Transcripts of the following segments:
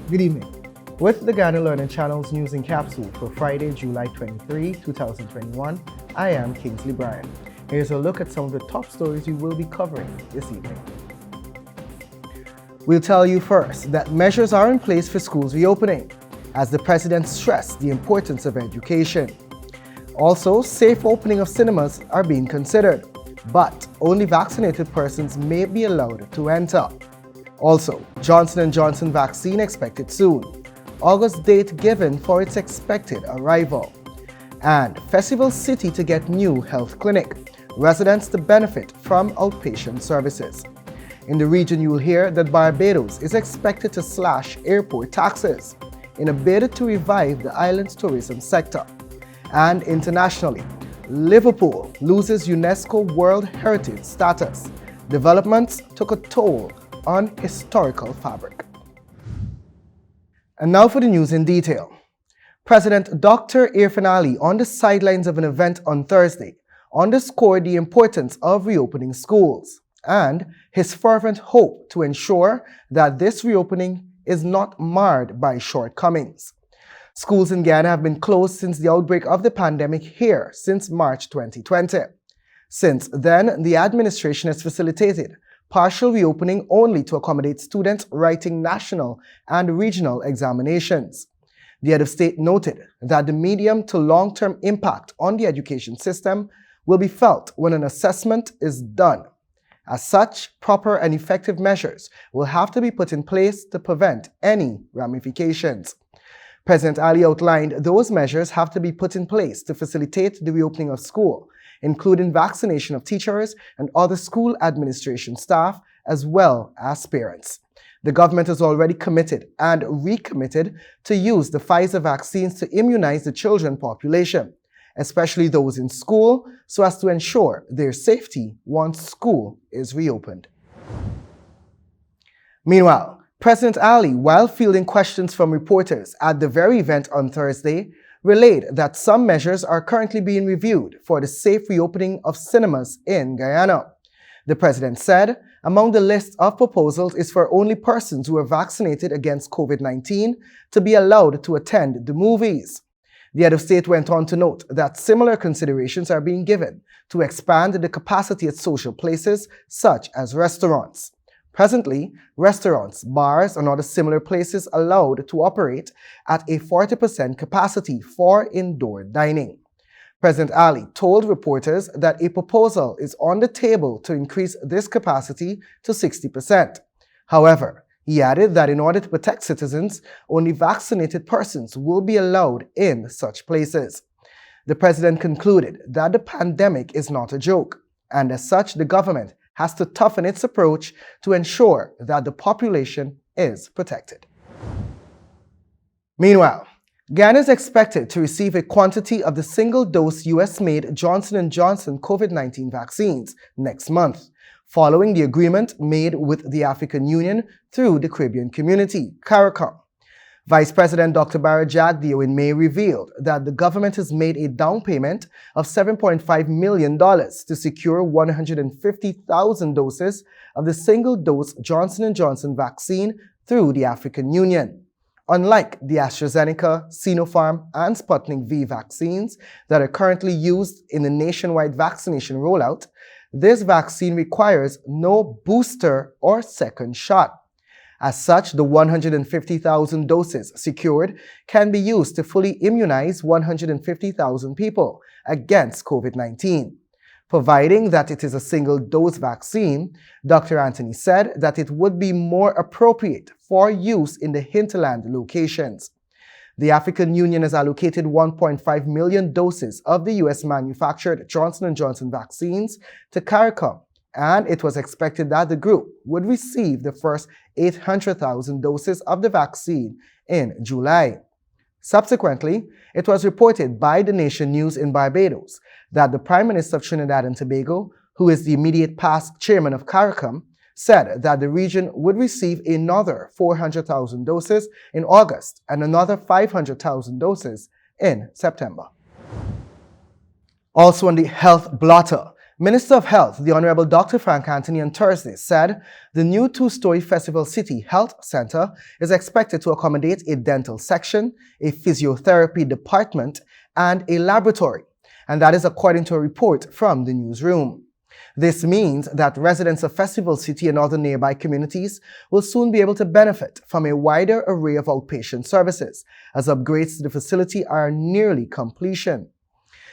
Good evening. With the Ghana Learning Channel's news in capsule for Friday, July 23, 2021, I am Kingsley Bryan. Here's a look at some of the top stories we will be covering this evening. We'll tell you first that measures are in place for schools reopening, as the President stressed the importance of education. Also, safe opening of cinemas are being considered, but only vaccinated persons may be allowed to enter. Also, Johnson & Johnson vaccine expected soon. August date given for its expected arrival. And Festival City to get new health clinic. Residents to benefit from outpatient services. In the region, you will hear that Barbados is expected to slash airport taxes in a bid to revive the island's tourism sector. And internationally, Liverpool loses UNESCO World Heritage status. Developments took a toll on historical fabric. And now for the news in detail. President Dr. Irfaan Ali, on the sidelines of an event on Thursday, underscored the importance of reopening schools and his fervent hope to ensure that this reopening is not marred by shortcomings. Schools in Ghana have been closed since the outbreak of the pandemic here since March 2020. Since then, the administration has facilitated partial reopening only to accommodate students writing national and regional examinations. The head of state noted that the medium to long-term impact on the education system will be felt when an assessment is done. As such, proper and effective measures will have to be put in place to prevent any ramifications. President Ali outlined those measures have to be put in place to facilitate the reopening of school, including vaccination of teachers and other school administration staff, as well as parents. The government has already committed and recommitted to use the Pfizer vaccines to immunize the children population, especially those in school, so as to ensure their safety once school is reopened. Meanwhile, President Ali, while fielding questions from reporters at the very event on Thursday, relayed that some measures are currently being reviewed for the safe reopening of cinemas in Guyana. The president said, among the list of proposals is for only persons who are vaccinated against COVID-19 to be allowed to attend the movies. The head of state went on to note that similar considerations are being given to expand the capacity at social places such as restaurants. Presently, restaurants, bars, and other similar places allowed to operate at a 40% capacity for indoor dining. President Ali told reporters that a proposal is on the table to increase this capacity to 60%. However, he added that in order to protect citizens, only vaccinated persons will be allowed in such places. The president concluded that the pandemic is not a joke, and as such, the government has to toughen its approach to ensure that the population is protected. Meanwhile, Ghana is expected to receive a quantity of the single-dose US-made Johnson & Johnson COVID-19 vaccines next month, following the agreement made with the African Union through the Caribbean Community, CARICOM. Vice President Dr. Barra Jagdeo in May revealed that the government has made a down payment of $7.5 million to secure 150,000 doses of the single-dose Johnson & Johnson vaccine through the African Union. Unlike the AstraZeneca, Sinopharm, and Sputnik V vaccines that are currently used in the nationwide vaccination rollout, this vaccine requires no booster or second shot. As such, the 150,000 doses secured can be used to fully immunize 150,000 people against COVID-19. Providing that it is a single-dose vaccine, Dr. Anthony said that it would be more appropriate for use in the hinterland locations. The African Union has allocated 1.5 million doses of the US-manufactured Johnson & Johnson vaccines to CARICOM, and it was expected that the group would receive the first 800,000 doses of the vaccine in July. Subsequently, it was reported by The Nation News in Barbados that the Prime Minister of Trinidad and Tobago, who is the immediate past chairman of CARICOM, said that the region would receive another 400,000 doses in August and another 500,000 doses in September. Also on the health blotter, Minister of Health, the Honorable Dr. Frank Anthony, on Thursday said the new two-story Festival City Health Center is expected to accommodate a dental section, a physiotherapy department, and a laboratory, and that is according to a report from the newsroom. This means that residents of Festival City and other nearby communities will soon be able to benefit from a wider array of outpatient services, as upgrades to the facility are nearly completion.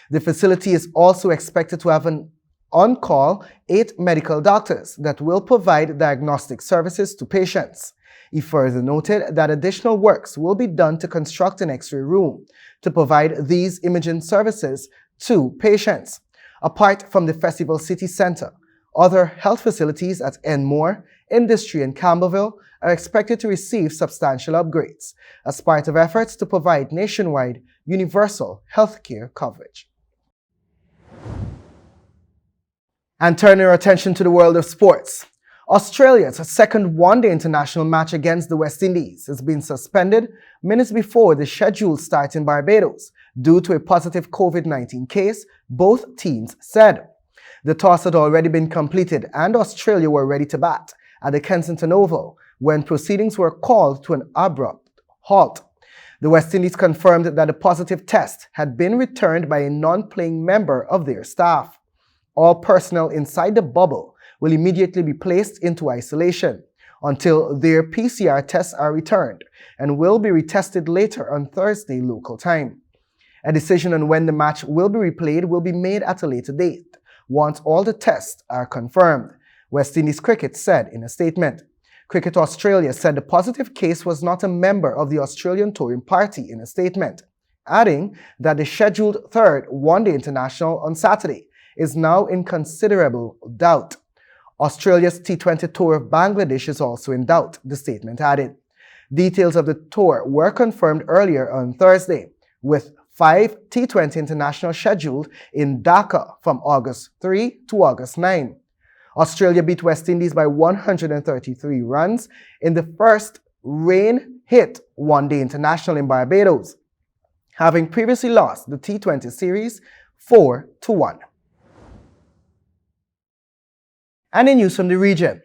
The facility is also expected to have an on-call 8 medical doctors that will provide diagnostic services to patients. He further noted that additional works will be done to construct an X-ray room to provide these imaging services to patients. Apart from the Festival City Center, other health facilities at Enmore, Industry, and Campbellville are expected to receive substantial upgrades as part of efforts to provide nationwide universal healthcare coverage. And turning our attention to the world of sports, Australia's second one-day international match against the West Indies has been suspended minutes before the scheduled start in Barbados due to a positive COVID-19 case, both teams said. The toss had already been completed and Australia were ready to bat at the Kensington Oval when proceedings were called to an abrupt halt. The West Indies confirmed that a positive test had been returned by a non-playing member of their staff. All personnel inside the bubble will immediately be placed into isolation until their PCR tests are returned and will be retested later on Thursday local time. A decision on when the match will be replayed will be made at a later date, once all the tests are confirmed, West Indies Cricket said in a statement. Cricket Australia said the positive case was not a member of the Australian touring party in a statement, adding that the scheduled third one-day international on Saturday is now in considerable doubt. Australia's T20 tour of Bangladesh is also in doubt, the statement added. Details of the tour were confirmed earlier on Thursday, with 5 T20 internationals scheduled in Dhaka from August 3 to August 9. Australia beat West Indies by 133 runs in the first rain-hit one-day international in Barbados, having previously lost the T20 series 4-1. And in news from the region,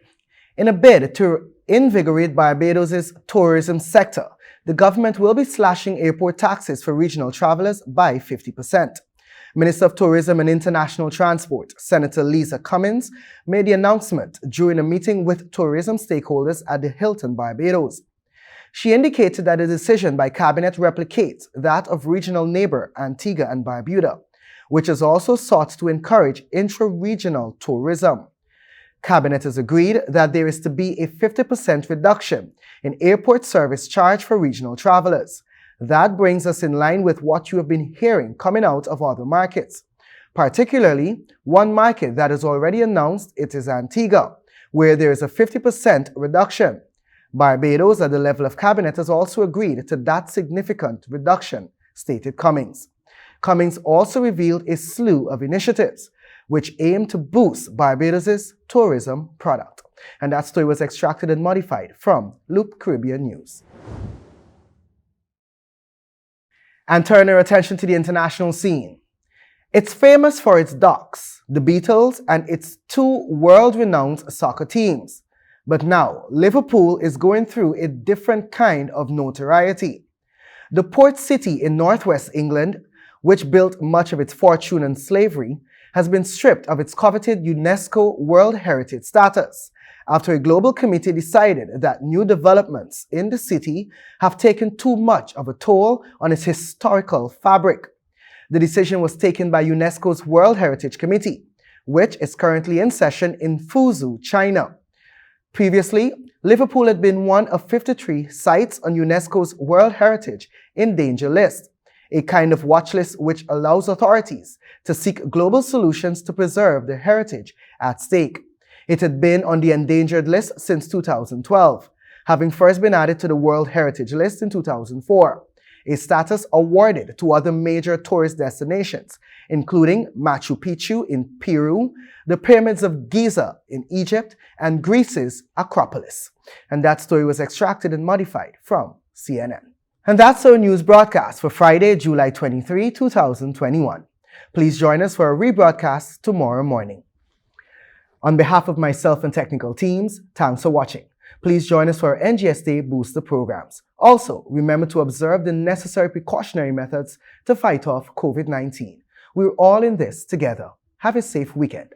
in a bid to invigorate Barbados' tourism sector, the government will be slashing airport taxes for regional travelers by 50%. Minister of Tourism and International Transport, Senator Lisa Cummins, made the announcement during a meeting with tourism stakeholders at the Hilton Barbados. She indicated that the decision by Cabinet replicates that of regional neighbor Antigua and Barbuda, which has also sought to encourage intra-regional tourism. Cabinet has agreed that there is to be a 50% reduction in airport service charge for regional travelers. That brings us in line with what you have been hearing coming out of other markets. Particularly, one market that has already announced it is Antigua, where there is a 50% reduction. Barbados, at the level of Cabinet, has also agreed to that significant reduction, stated Cummins. Cummins also revealed a slew of initiatives which aim to boost Barbados' tourism product. And that story was extracted and modified from Loop Caribbean News. And turn our attention to the international scene. It's famous for its docks, the Beatles, and its 2 world-renowned soccer teams. But now, Liverpool is going through a different kind of notoriety. The port city in northwest England, which built much of its fortune on slavery, has been stripped of its coveted UNESCO World Heritage status after a global committee decided that new developments in the city have taken too much of a toll on its historical fabric. The decision was taken by UNESCO's World Heritage Committee, which is currently in session in Fuzhou, China. Previously, Liverpool had been one of 53 sites on UNESCO's World Heritage in Danger List, a kind of watch list which allows authorities to seek global solutions to preserve the heritage at stake. It had been on the endangered list since 2012, having first been added to the World Heritage List in 2004, a status awarded to other major tourist destinations, including Machu Picchu in Peru, the pyramids of Giza in Egypt, and Greece's Acropolis. And that story was extracted and modified from CNN. And that's our news broadcast for Friday, July 23, 2021. Please join us for a rebroadcast tomorrow morning. On behalf of myself and technical teams, thanks for watching. Please join us for our NGS Day booster programs. Also, remember to observe the necessary precautionary methods to fight off COVID-19. We're all in this together. Have a safe weekend.